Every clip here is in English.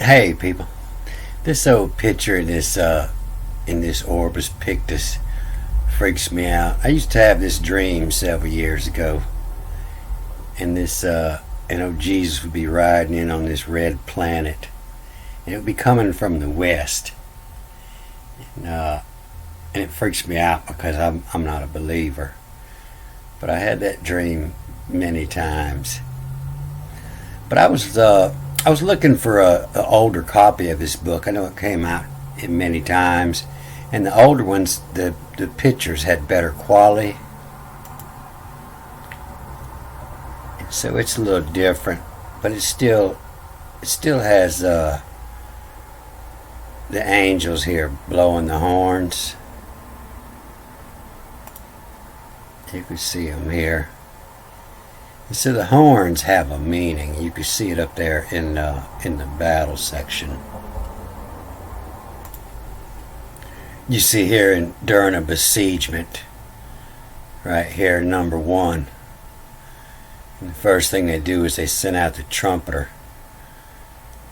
Hey people, this old picture in this Orbis Pictus freaks me out. I used to have this dream several years ago, and Jesus would be riding in on this red planet, and it would be coming from the west, and it freaks me out because I'm not a believer, but I had that dream many times. But I was looking for a older copy of this book. I know it came out many times, and the older ones, the pictures had better quality, so it's a little different. But it still has the angels here blowing the horns. You can see them here. So the horns have a meaning. You can see it up there in the battle section. You see here during a besiegement, right here, number 1. And the first thing they do is they send out the trumpeter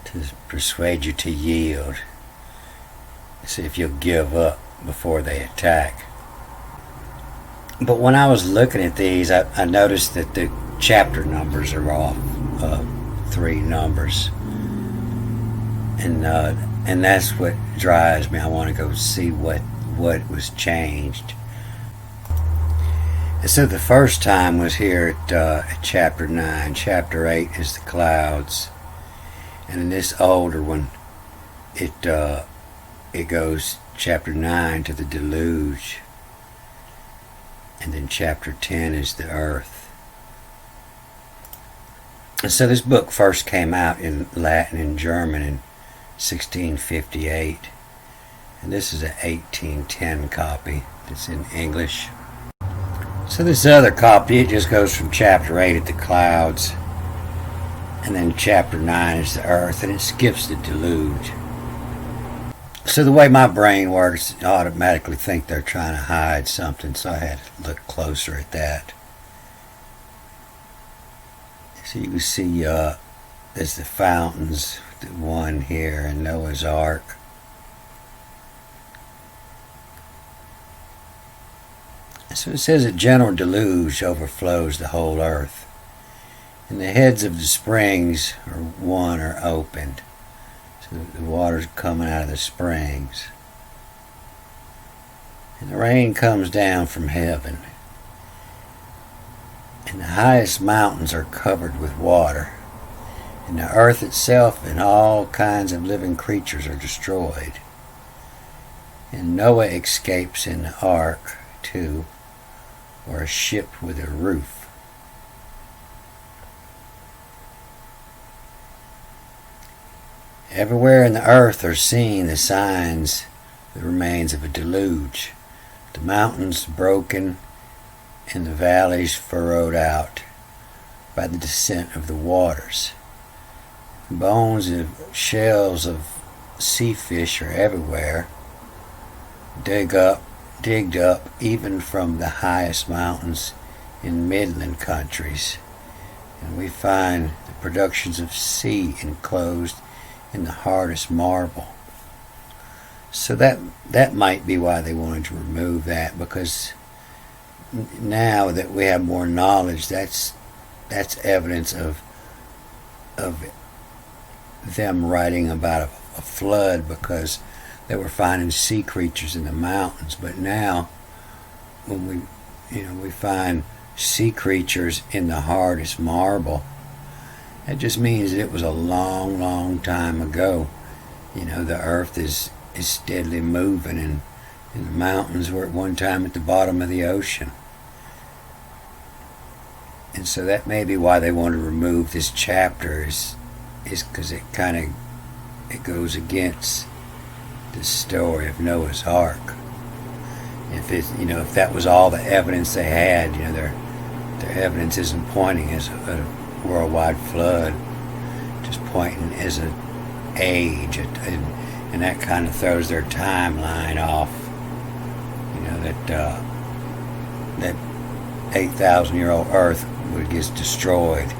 to persuade you to yield. See if you'll give up before they attack. But when I was looking at these, I noticed that the chapter numbers are off 3 numbers, and that's what drives me. I want to go see what was changed. And so the first time was here at chapter 9. Chapter 8 is the clouds, and in this older one, it goes chapter 9 to the deluge, and then chapter 10 is the earth. And so this book first came out in Latin and German in 1658, and this is an 1810 copy that's in English. So this other copy, it just goes from chapter 8 at the clouds, and then chapter 9 is the earth, and it skips the deluge. So the way my brain works, I automatically think they're trying to hide something, so I had to look closer at that. So you can see there's the fountains, the one here, and Noah's Ark. So it says a general deluge overflows the whole earth, and the heads of the springs are opened. So the water's coming out of the springs. And the rain comes down from heaven. And the highest mountains are covered with water, and the earth itself and all kinds of living creatures are destroyed. And Noah escapes in the ark, too, or a ship with a roof. Everywhere in the earth are seen the signs, the remains of a deluge, the mountains broken, and the valleys furrowed out by the descent of the waters. Bones and shells of sea fish are everywhere, digged up even from the highest mountains in midland countries, and we find the productions of sea enclosed in the hardest marble. So that might be why they wanted to remove that, because now that we have more knowledge, that's evidence of them writing about a flood, because they were finding sea creatures in the mountains. But now, when we find sea creatures in the hardest marble, that just means that it was a long, long time ago. The earth is steadily moving, and the mountains were at one time at the bottom of the ocean. And so that may be why they want to remove this chapter, is because it goes against the story of Noah's Ark. If that was all the evidence they had, their evidence isn't pointing as a worldwide flood, just pointing as an age, and that kind of throws their timeline off. That 8,000-year-old Earth would get destroyed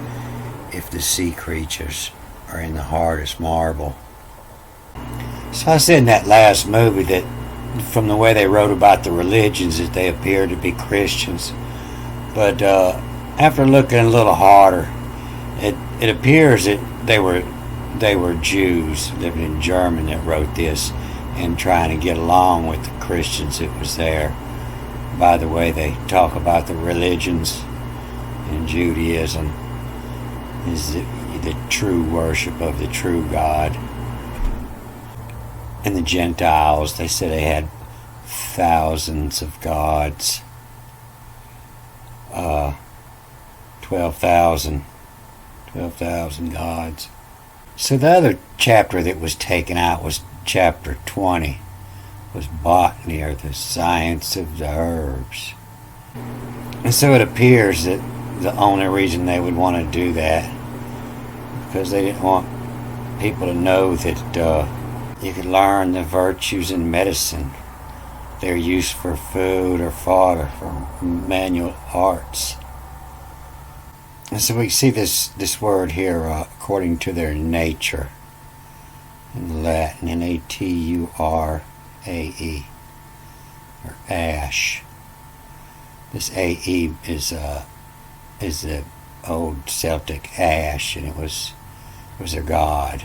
if the sea creatures are in the hardest marble. So I said in that last movie that from the way they wrote about the religions that they appeared to be Christians. But after looking a little harder, it appears that they were Jews living in Germany that wrote this and trying to get along with the Christians that was there. By the way, they talk about the religions in Judaism is the true worship of the true God. And the Gentiles, they said they had thousands of gods. 12,000 gods. So the other chapter that was taken out was chapter 20, was botany, or the science of the herbs. And so it appears that the only reason they would want to do that because they didn't want people to know that you could learn the virtues in medicine, their use for food or fodder for manual arts. And so we see this word here, according to their nature, in Latin, Nature, or ash. This ae is the old Celtic ash, and it was their god.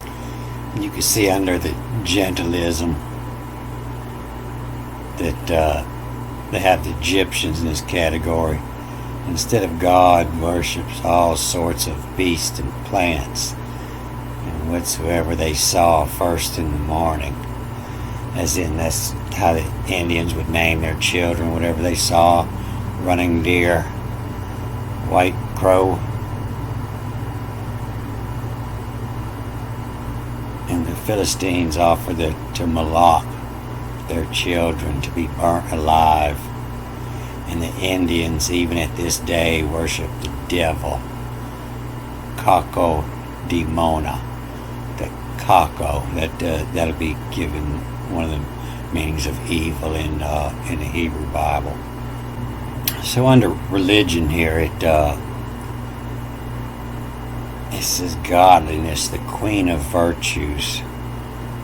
And you can see under the gentilism that they have the Egyptians in this category. Instead of God, worships all sorts of beasts and plants, and whatsoever they saw first in the morning. As in, that's how the Indians would name their children, whatever they saw: running deer, white crow. And the Philistines offered to Moloch their children to be burnt alive. And the Indians, even at this day, worship the devil, Kako Demona. The Kako, that'll be given one of the meanings of evil in the Hebrew Bible. So under religion here, it says godliness, the queen of virtues,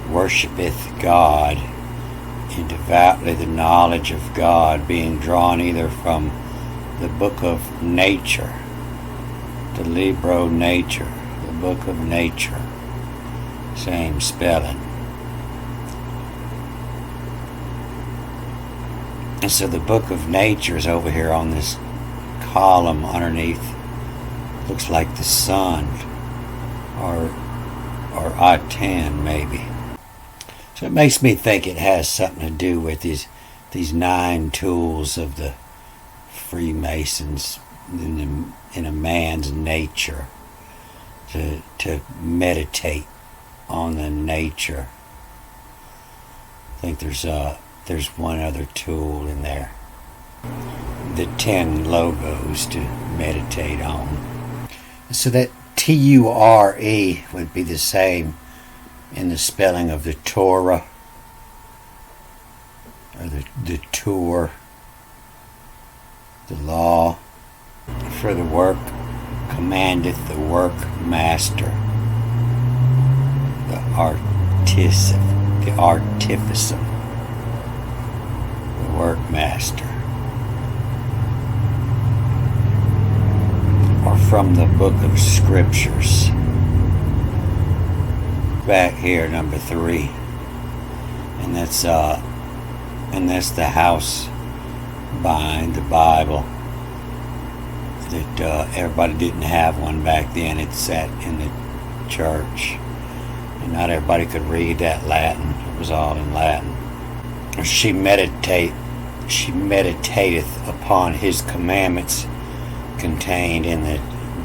worshipeth God, and devoutly the knowledge of God, being drawn either from the book of nature, the Libro Nature, the book of nature, same spelling. And so the book of nature is over here on this column underneath. Looks like the sun, or I-10 maybe. So it makes me think it has something to do with these 9 tools of the Freemasons in a man's nature, to meditate on the nature. I think there's one other tool in there. The 10 logos to meditate on. So that Ture would be the same in the spelling of the Torah, or the Torah, the law. For the work commandeth the workmaster, the artificer, the workmaster. Or from the book of scriptures. Back here, number 3, and that's the house bind, the Bible. That everybody didn't have one back then. It sat in the church, and not everybody could read that Latin. It was all in Latin. She meditateth upon his commandments contained in the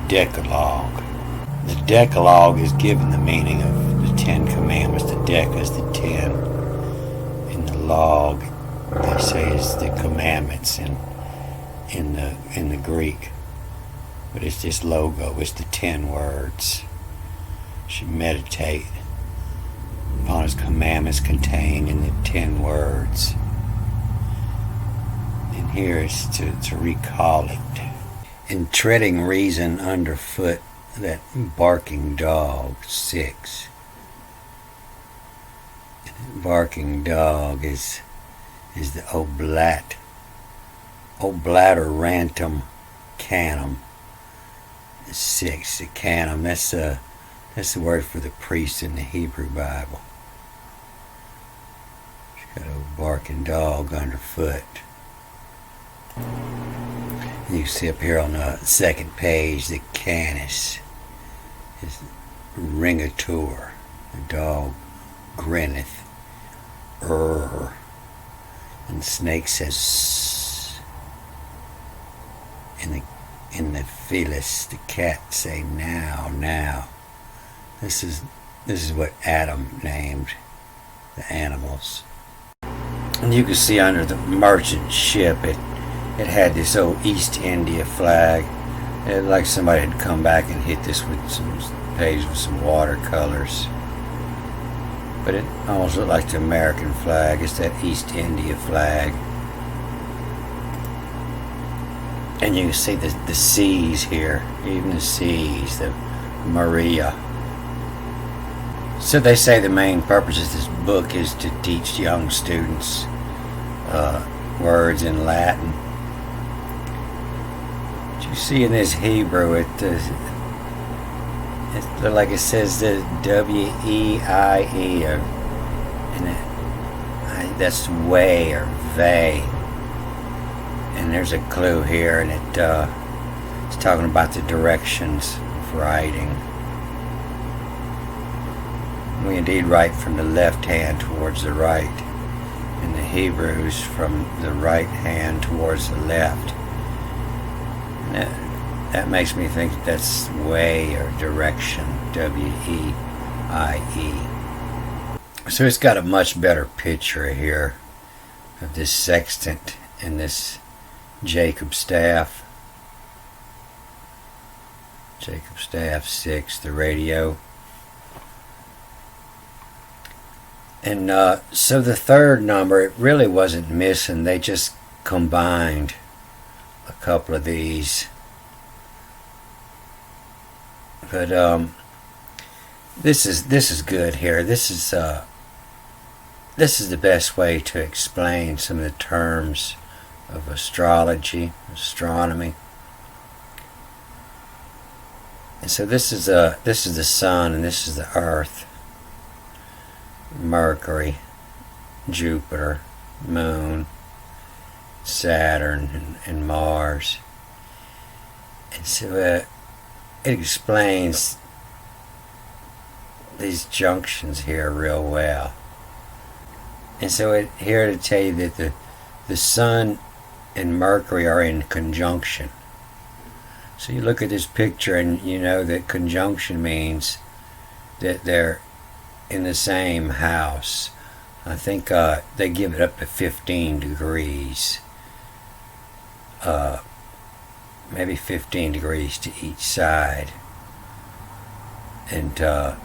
Decalogue. The Decalogue is given the meaning of the 10 commandments. The Deca is the 10, and the log, they say, is the commandments in the Greek. But it's this logo, it's the 10 words. Should meditate upon his commandments contained in the 10 words. And here it's to recall it. In treading reason underfoot, that barking dog, 6. Barking dog is the oblaterantum canum. 6, the canum. That's the word for the priest in the Hebrew Bible. It's got a barking dog underfoot. And you can see up here on the second page, the canis is ringatur. The dog grinneth. And the snake says in the felis, the cat say now. This is what Adam named the animals. And you can see under the merchant ship it had this old East India flag. It looked like somebody had come back and hit this with some page with some watercolors. But it almost looked like the American flag. It's that East India flag. And you can see the seas here, even the seas, the Maria. So they say the main purpose of this book is to teach young students words in Latin. But you see in this Hebrew, it looks like it says the W-E-I-E, and that's way or vey. And there's a clue here, and it's talking about the directions of writing. We indeed write from the left hand towards the right, and the Hebrews from the right hand towards the left. And that makes me think that's way or direction, W-E-I-E. So it's got a much better picture here of this sextant and this Jacob staff. Jacob staff 6, the radio. And so the third number, it really wasn't missing. They just combined a couple of these. But this is good here. This is the best way to explain some of the terms of astrology, astronomy. And so this is the sun, and this is the earth. Mercury, Jupiter, Moon, Saturn, and Mars. And so it explains these junctions here real well. And so here to tell you that the Sun and Mercury are in conjunction. So you look at this picture and you know that conjunction means that they're in the same house. I think they give it up to 15 degrees. Maybe 15 degrees to each side. And to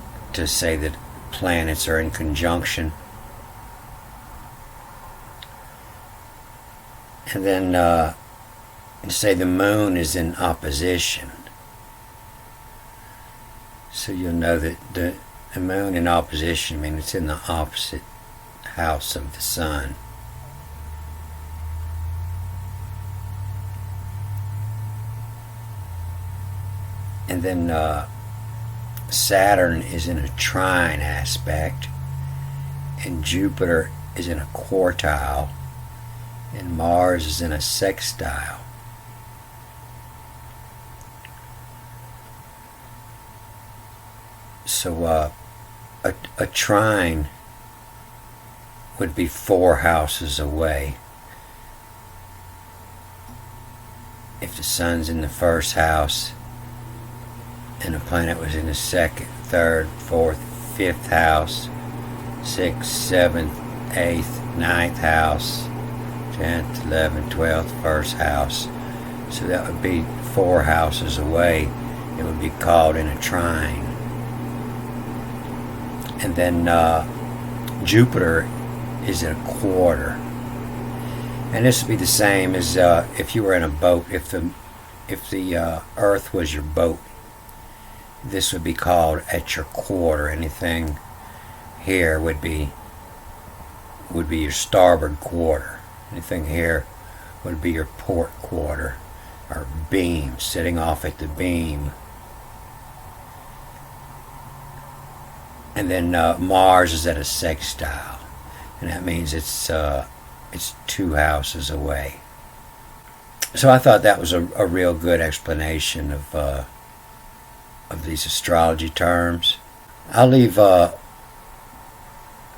say that planets are in conjunction. And then say the moon is in opposition. So you'll know that the moon in opposition means it's in the opposite house of the sun. And then Saturn is in a trine aspect, and Jupiter is in a quartile, and Mars is in a sextile. So a trine would be 4 houses away. If the sun's in the first house and the planet was in the second, third, fourth, fifth house, 6th, 7th, 8th, 9th house, 10th, 11th, 12th, first house. So that would be 4 houses away. It would be called in a trine. And then Jupiter is in a quarter. And this would be the same as if you were in a boat. If the Earth was your boat, this would be called at your quarter. Anything here would be would be your starboard quarter. Anything here would be your port quarter, or beam, sitting off at the beam. And then Mars is at a sextile, and that means it's 2 houses away. So I thought that was a real good explanation of these astrology terms. I'll leave a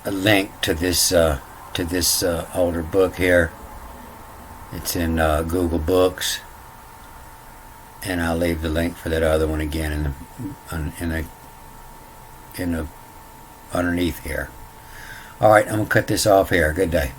link to this older book here. It's in Google Books, and I'll leave the link for that other one again in the underneath here. All right, I'm gonna cut this off here. Good day.